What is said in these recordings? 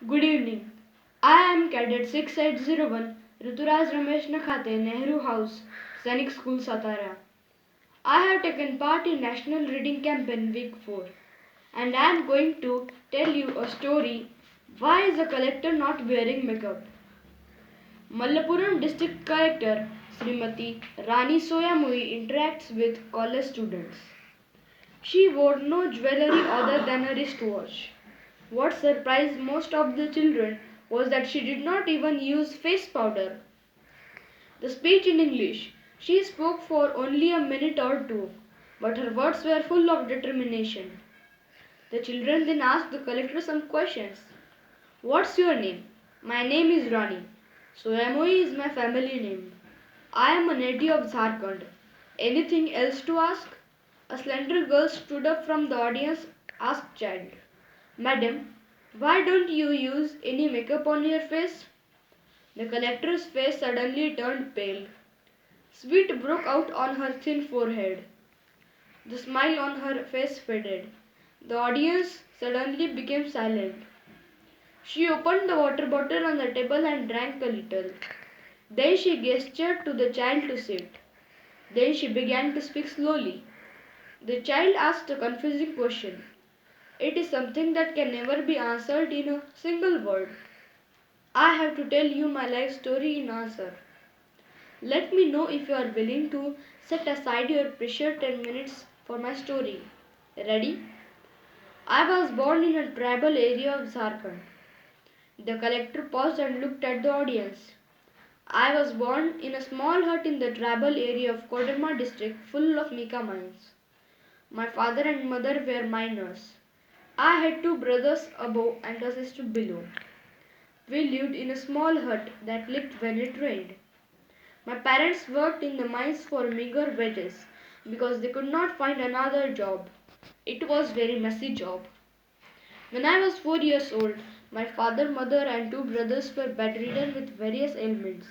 Good evening. I am Cadet 6801 Rituraj Ramesh Nakhate, Nehru House, Sainik School, Satara. I have taken part in National Reading Campaign Week 4 and I am going to tell you a story. Why is the collector not wearing makeup? Malappuram District Collector Srimati Rani Soyamui interacts with college students. She wore no jewelry other than a wristwatch. What surprised most of the children was that she did not even use face powder. The speech in English. She spoke for only a minute or two, but her words were full of determination. The children then asked the collector some questions. What's your name? My name is Rani. Soyamoi is my family name. I am a native of Jharkhand. Anything else to ask? A slender girl stood up from the audience, asked child. Madam, why don't you use any makeup on your face? The collector's face suddenly turned pale. Sweat broke out on her thin forehead. The smile on her face faded. The audience suddenly became silent. She opened the water bottle on the table and drank a little. Then she gestured to the child to sit. Then she began to speak slowly. The child asked a confusing question. It is something that can never be answered in a single word. I have to tell you my life story in answer. Let me know if you are willing to set aside your precious 10 minutes for my story. Ready? I was born in a tribal area of Jharkhand. The collector paused and looked at the audience. I was born in a small hut in the tribal area of Koderma district full of mica mines. My father and mother were miners. I had two brothers above and a sister below. We lived in a small hut that leaked when it rained. My parents worked in the mines for meager wages because they could not find another job. It was a very messy job. When I was 4 years old, my father, mother and two brothers were bedridden with various ailments.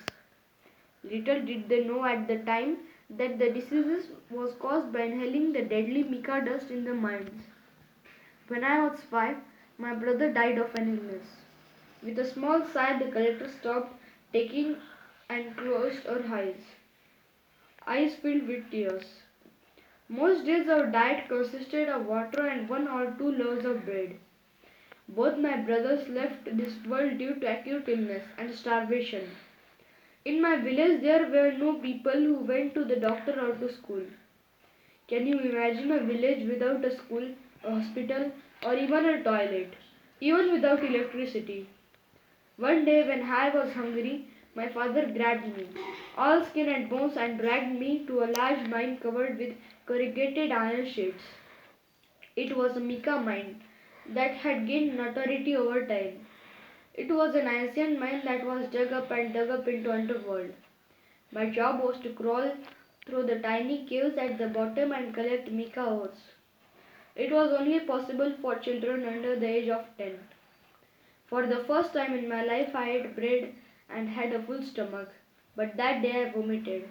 Little did they know at the time that the disease was caused by inhaling the deadly mica dust in the mines. When I was 5, my brother died of an illness. With a small sigh, the collector stopped taking and closed her eyes filled with tears. Most days our diet consisted of water and 1 or 2 loaves of bread. Both my brothers left this world due to acute illness and starvation. In my village there were no people who went to the doctor or to school. Can you imagine a village without a school, a hospital, or even a toilet, even without electricity? One day when I was hungry, my father grabbed me, all skin and bones, and dragged me to a large mine covered with corrugated iron sheets. It was a mica mine that had gained notoriety over time. It was an ancient mine that was dug up into underworld. My job was to crawl through the tiny caves at the bottom and collect mica ores. It was only possible for children under the age of 10. For the first time in my life I ate bread and had a full stomach, but that day I vomited.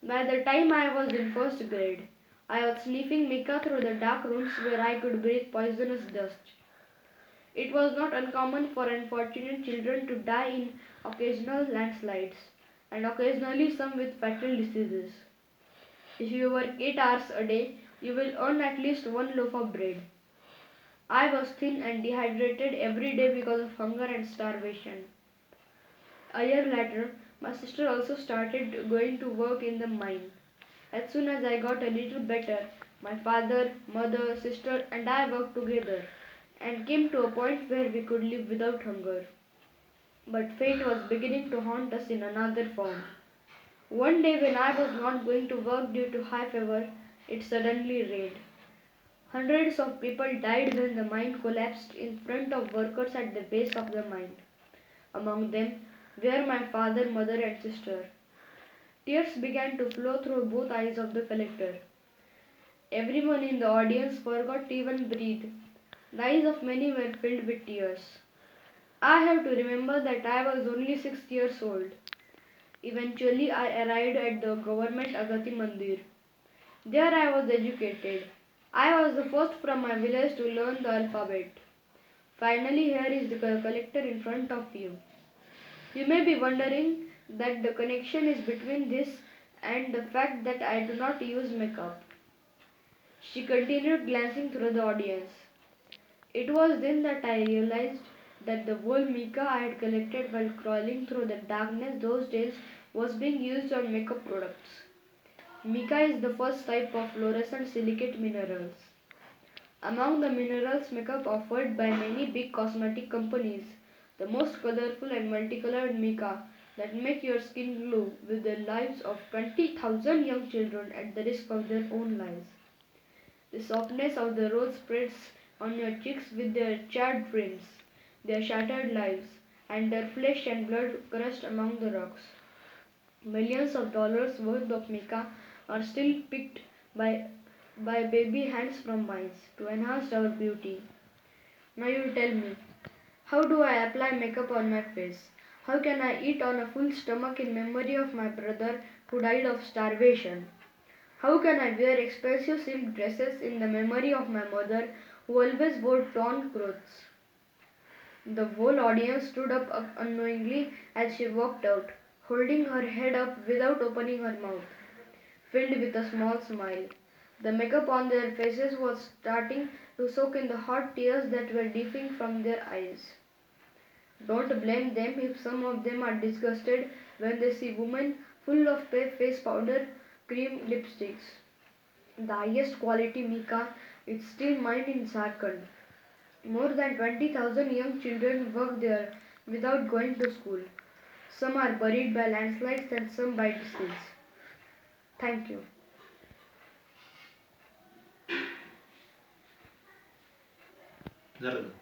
By the time I was in first grade, I was sniffing mica through the dark rooms where I could breathe poisonous dust. It was not uncommon for unfortunate children to die in occasional landslides, and occasionally some with fatal diseases. If you work 8 hours a day, you will earn at least 1 loaf of bread. I was thin and dehydrated every day because of hunger and starvation. A year later, my sister also started going to work in the mine. As soon as I got a little better, my father, mother, sister, and I worked together and came to a point where we could live without hunger. But fate was beginning to haunt us in another form. One day, when I was not going to work due to high fever, it suddenly rained. Hundreds of people died when the mine collapsed in front of workers at the base of the mine. Among them were my father, mother, and sister. Tears began to flow through both eyes of the collector. Everyone in the audience forgot to even breathe. The eyes of many were filled with tears. I have to remember that I was only 6 years old. Eventually, I arrived at the government Agati Mandir. There I was educated. I was the first from my village to learn the alphabet. Finally, here is the collector in front of you. You may be wondering that the connection is between this and the fact that I do not use makeup. She continued, glancing through the audience. It was then that I realized that the whole mica I had collected while crawling through the darkness those days was being used on makeup products. Mica is the first type of fluorescent silicate minerals. Among the minerals makeup offered by many big cosmetic companies, the most colorful and multicolored mica that make your skin glow with the lives of 20,000 young children at the risk of their own lives. The softness of the rose spreads on your cheeks with their charred rims, their shattered lives, and their flesh and blood crushed among the rocks. Millions of dollars worth of mica are still picked by, by baby hands from mines to enhance our beauty. Now you tell me, how do I apply makeup on my face? How can I eat on a full stomach in memory of my brother who died of starvation? How can I wear expensive silk dresses in the memory of my mother who always wore torn clothes? The whole audience stood up unknowingly as she walked out, holding her head up without opening her mouth, filled with a small smile. The makeup on their faces was starting to soak in the hot tears that were dripping from their eyes. Don't blame them if some of them are disgusted when they see women full of face powder, cream, lipsticks. The highest quality mica is still mined in Jharkhand. More than 20,000 young children work there without going to school. Some are buried by landslides and some by disease. Thank you. जरा